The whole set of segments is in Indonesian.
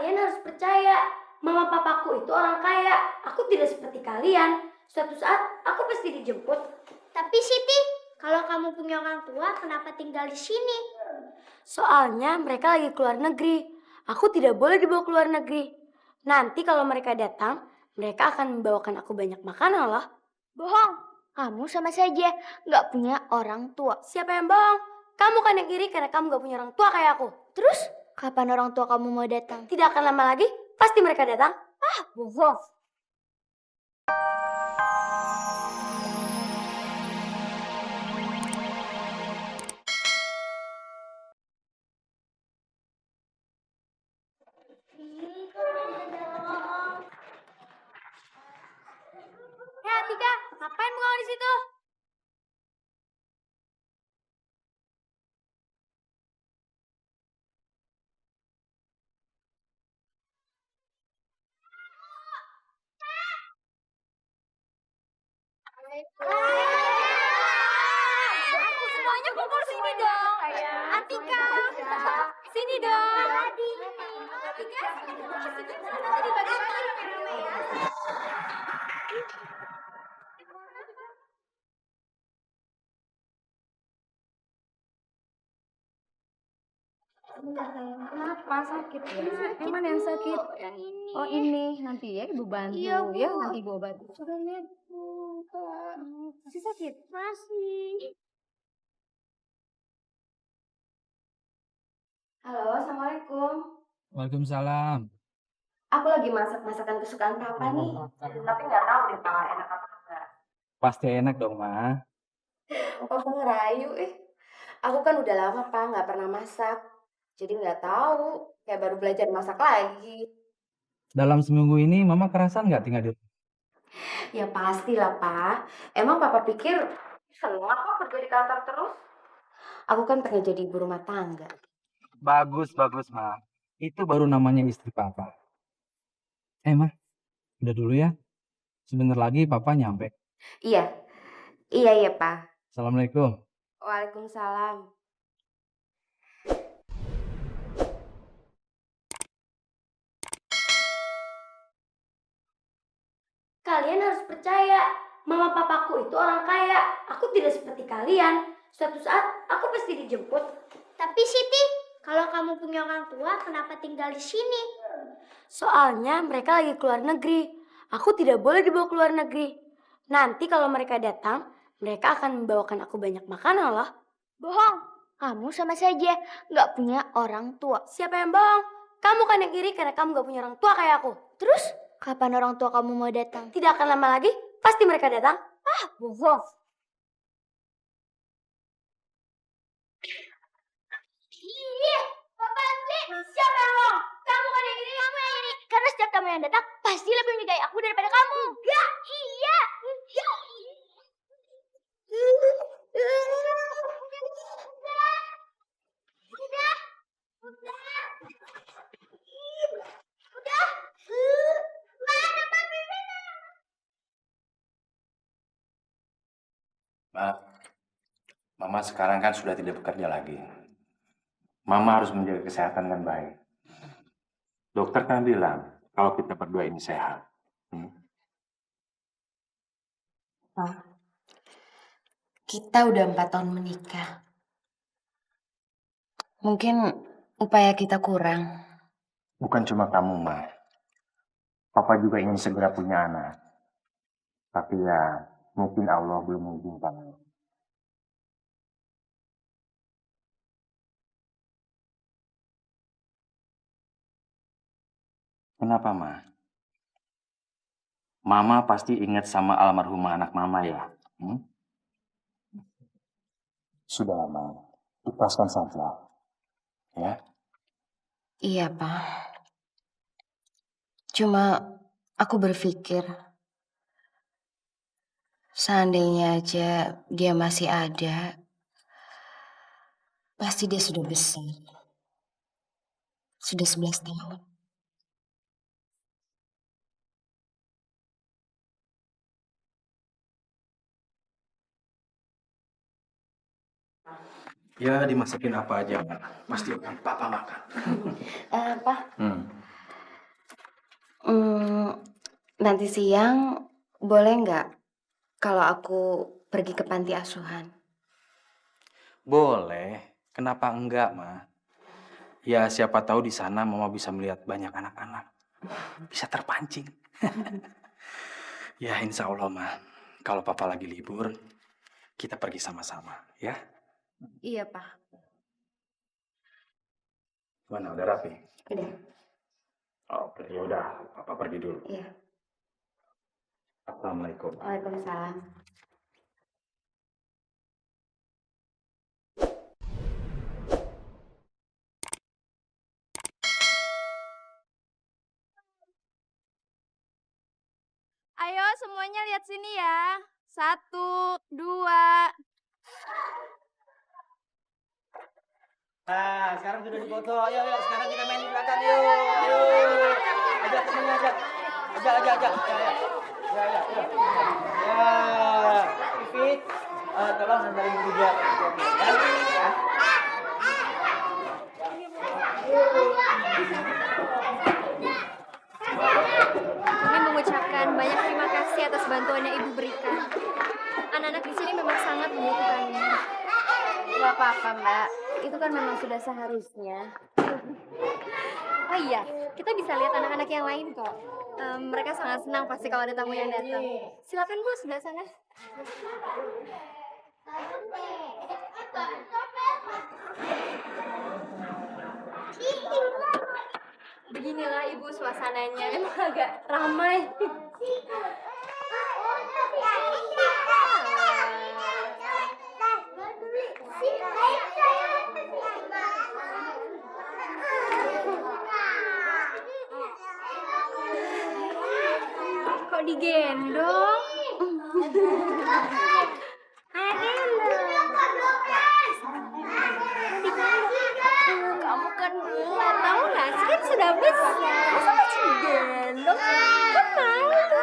Kalian harus percaya, mama papaku itu orang kaya. Aku tidak seperti kalian. Suatu saat aku pasti dijemput. Tapi Siti, kalau kamu punya orang tua, kenapa tinggal di sini? Soalnya mereka lagi keluar negeri. Aku tidak boleh dibawa keluar negeri. Nanti kalau mereka datang, mereka akan membawakan aku banyak makanan loh. Bohong, kamu sama saja nggak punya orang tua. Siapa yang bohong? Kamu kan yang iri karena kamu gak punya orang tua kayak aku. Terus? Kapan orang tua kamu mau datang? Tidak akan lama lagi, pasti mereka datang. Bohong. Ya, Tika, ngapain bengong di situ? Semuanya kumpul sini dong. Atika, sini dong. Atika, nanti dibagi-bagi ya. Kenapa sakit ya? Yang mana yang sakit? Yang ini. Oh ini nanti ya ibu bantu Iya, Bu. ya nanti ibu obatin. Coba lihat masih sakit? Masih. Halo, Assalamualaikum. Waalaikumsalam. Aku lagi masak masakan kesukaan papa nih. Tapi nggak tahu deh pak enak apa enggak. Pasti enak dong, Ma. Papa ngerayu Aku kan udah lama pak nggak pernah masak. Jadi nggak tahu. Kayak baru belajar masak lagi. Dalam seminggu ini Mama kerasan nggak tinggal di rumah? Ya pastilah pak. Emang papa pikir seneng aku kerja di kantor terus? Aku kan pengen jadi ibu rumah tangga. Bagus, Ma. Itu baru namanya istri Papa. Ma, udah dulu ya. Sebentar lagi Papa nyampe. Iya, iya pak. Assalamualaikum. Waalaikumsalam. Kalian harus percaya, mama papaku itu orang kaya. Aku tidak seperti kalian. Suatu saat aku pasti dijemput. Tapi Siti, kalau kamu punya orang tua, kenapa tinggal di sini? Soalnya mereka lagi keluar negeri. Aku tidak boleh dibawa keluar negeri. Nanti kalau mereka datang, mereka akan membawakan aku banyak makanan loh. Bohong, kamu sama saja nggak punya orang tua. Siapa yang bohong? Kamu kan yang iri karena kamu gak punya orang tua kayak aku. Terus? Kapan orang tua kamu mau datang? Tidak akan lama lagi, pasti mereka datang. Bohong. Iya, Papa Andri, siapa yang bohong? Kamu kan yang iri, kamu yang iri. Karena setiap tamu yang datang, pasti lebih menyayangi aku daripada kamu. Enggak, iya. Udah. Mana papi Vina? Ma, Mama sekarang kan sudah tidak bekerja lagi. Mama harus menjaga kesehatan dengan baik. Dokter kan bilang kalau kita berdua ini sehat. Pak, kita udah 4 tahun menikah. Mungkin upaya kita kurang. Bukan cuma kamu, Ma. Papa juga ingin segera punya anak. Tapi ya, mungkin Allah belum mengizinkan. Kenapa, Ma? Mama pasti ingat sama almarhumah anak Mama ya? Sudah, Ma. Ikhlaskan saja. Ya? Iya, Pak. Cuma aku berpikir, seandainya aja dia masih ada, pasti dia sudah besar. Sudah 11 tahun. Ya, dimasakin apa aja, Ma. Pasti akan Papa makan. Pak, Nanti siang boleh nggak kalau aku pergi ke panti asuhan? Boleh. Kenapa enggak, Ma? Ya, siapa tahu di sana Mama bisa melihat banyak anak-anak. Bisa terpancing. Ya, insya Allah, Ma. Kalau Papa lagi libur, kita pergi sama-sama, ya? Iya, Pak. Mana, udah rapi? Udah. Oke, ya udah. Papa pergi dulu. Iya. Assalamualaikum. Waalaikumsalam. Ayo semuanya lihat sini ya. 1, 2. Nah, sekarang sudah dipoto. Ayo, ayo, sekarang kita main di belakang. Yuk, ayo. Ajak temennya, ajak. Ajak. Ya. Ya, Pipit. Tolong antarin juga. Ya. Kami mengucapkan banyak terima kasih atas bantuan yang Ibu berikan. Anak-anak di sini memang sangat membutuhkannya. Gak apa-apa, Mbak. Itu kan memang sudah seharusnya. Oh iya, kita bisa lihat anak-anak yang lain kok. Mereka sangat senang pasti kalau ada tamu yang datang. Silakan Bu, sebelah sana. Beginilah Ibu suasananya, emang agak ramai. Kok digendong? Kamu kan belum tahu nggak sih, kan sudah besar. Masa masih digendong? Kan malu.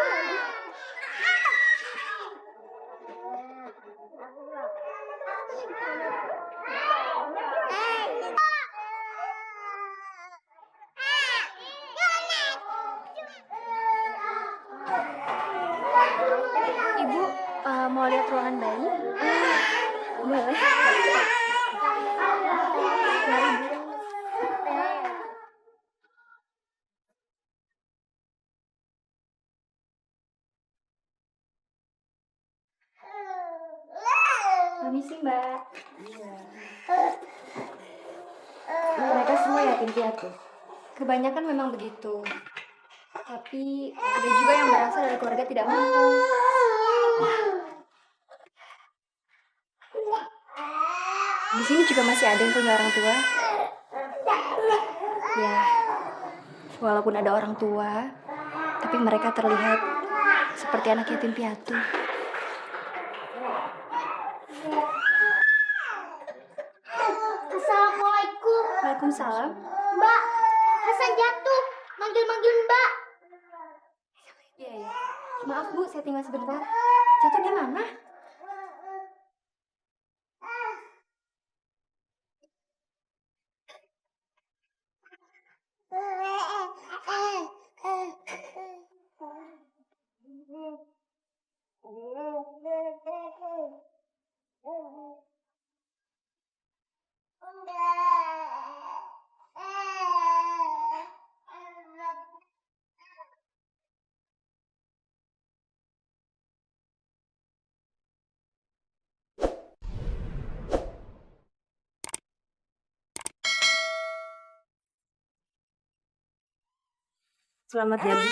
Ibu mau lihat ruangan bayi? Boleh. Mari, Bu. Permisi, Mbak. Mereka semua yatim piatu. Kebanyakan memang begitu. Tapi ada juga yang berasal dari keluarga tidak mampu. Di sini juga masih ada yang punya orang tua. Ya, walaupun ada orang tua, tapi mereka terlihat seperti anak yatim piatu. Assalamualaikum. Waalaikumsalam. Mbak, Hasan jatuh. Manggil-manggil Mbak. Iya. Maaf Bu, saya tinggal sebentar. Jatuh di mana? Selamat ya, Bu.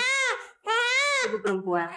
Ibu perempuan.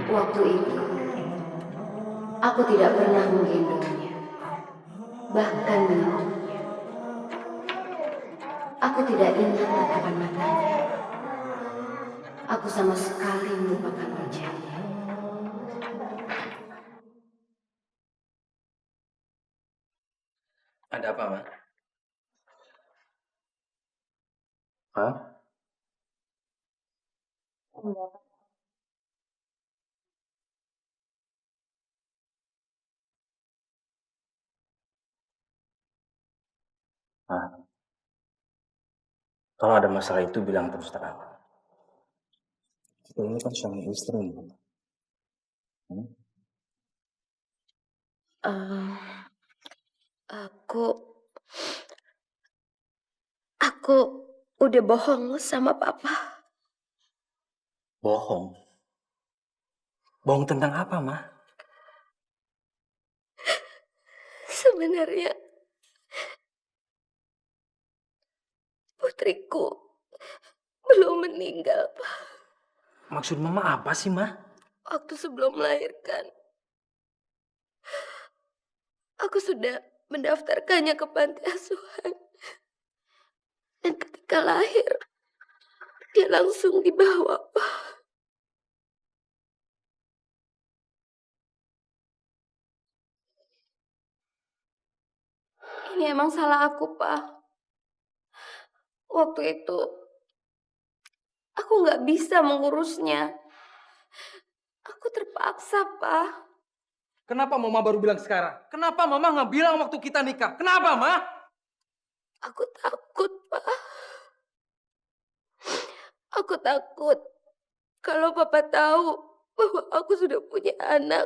Waktu itu, Aku tidak pernah menggendongnya, bahkan menyentuhnya. Aku tidak ingat tatapan matanya. Aku sama sekali melupakan wajahnya. Ada apa, Ma? Hah? Hah? Kalau ada masalah itu bilang terus terang. Kita ini kan suami istri. Hmm? Eh, aku udah bohong sama papa. Bohong. Bohong tentang apa, Ma? Sebenarnya putriku belum meninggal, Pak. Maksud Mama apa sih, Ma? Waktu sebelum melahirkan, aku sudah mendaftarkannya ke panti asuhan. Dan ketika lahir, dia langsung dibawa, Pak. Ini emang salah aku, Pak. Waktu itu, aku nggak bisa mengurusnya. Aku terpaksa, Pak. Kenapa Mama baru bilang sekarang? Kenapa Mama nggak bilang waktu kita nikah? Kenapa, Ma? Aku takut, Pak. Aku takut kalau Papa tahu bahwa aku sudah punya anak.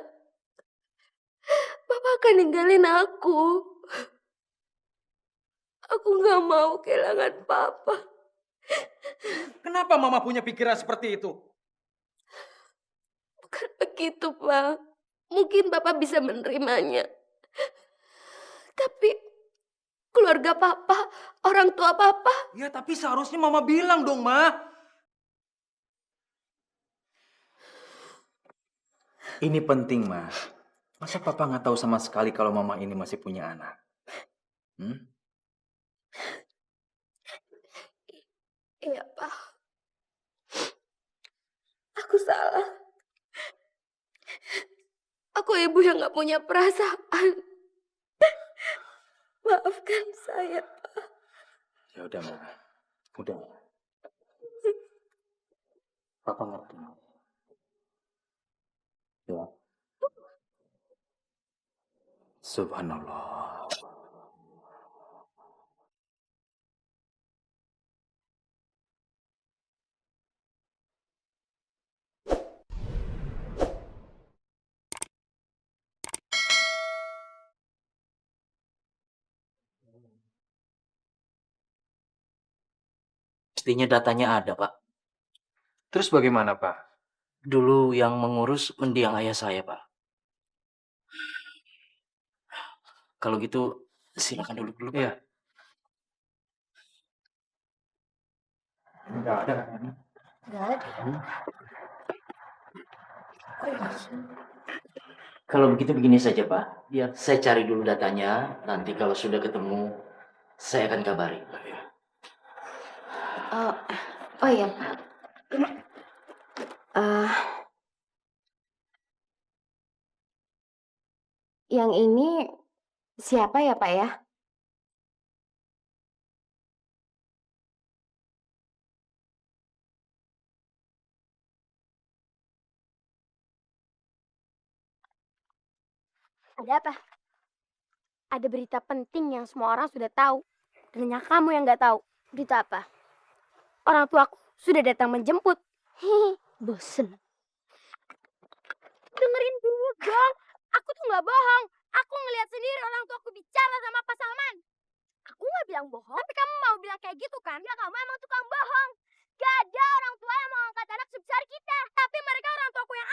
Papa akan ninggalin aku. Aku nggak mau kehilangan Papa. Kenapa Mama punya pikiran seperti itu? Bukan begitu, Pak. Mungkin Papa bisa menerimanya. Tapi keluarga Papa, orang tua Papa, Ya, tapi seharusnya Mama bilang dong, Ma. Ini penting, Ma. Masa Papa nggak tahu sama sekali kalau Mama ini masih punya anak? Hmm? iya, Pak. Aku salah. Aku ibu yang nggak punya perasaan. Maafkan saya, Pak. Ya udah, Ma. Udah. Papa ngerti. Ya. Subhanallah. Mestinya datanya ada, Pak. Terus bagaimana, Pak? Dulu yang mengurus mendiang ayah saya, Pak. Kalau gitu, silakan duduk dulu, Pak. Iya. Enggak ada. Kalau begitu begini saja, Pak. Biar saya cari dulu datanya. Nanti kalau sudah ketemu, saya akan kabari. Oh, oh iya, Pak. Eh, yang ini siapa ya, Pak ya? Ada apa? Ada berita penting yang semua orang sudah tahu. Dan hanya kamu yang nggak tahu. Berita apa? Orang tuaku sudah datang menjemput. Hihi, bosen. Dengerin dulu dong. Aku tuh nggak bohong. Aku ngelihat sendiri orang tuaku bicara sama Pak Salman. Aku nggak bilang bohong. Tapi kamu mau bilang kayak gitu kan? Ya kamu emang tukang bohong. Gak ada orang tua yang mau angkat anak sebesar kita. Tapi mereka orang tuaku yang